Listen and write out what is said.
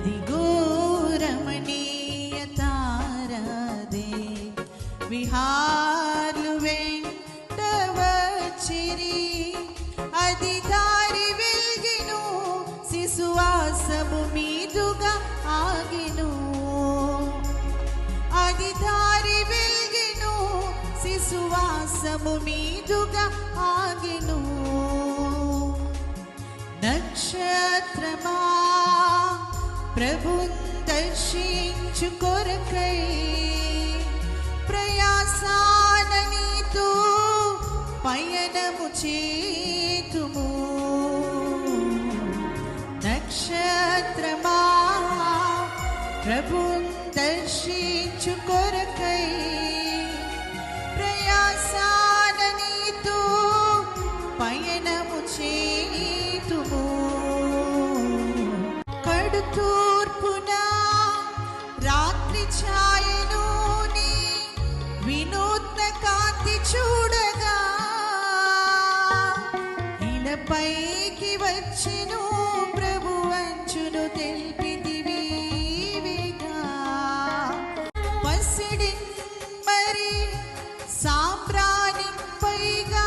అదిగో రమణీయ తారాదే విహార్లు వెంట వచ్చిరి. అది దారి వెల్గెను శిశువాసము మీదుగా ఆగెను. అది దారి వెల్గెను శిశువాసము మీదుగా ఆగెను. నక్షత్రమా ప్రభున్ దర్శించు కొరకై ప్రయాసాన నీతో పయనము చేతుము. నక్షత్రమా ప్రభున్ దర్శించు కొరకై ప్రయాసాన నీతో పయనము చేతుము. కడు తూర్పున రాత్రి ఛాయను నీ వినూత్న కాంతి చూడగా ఇలపైకి వచ్చెను ప్రభు అంచును తెలిపిదివిగా. పసిడి మరి సాంబ్రాణి పైగా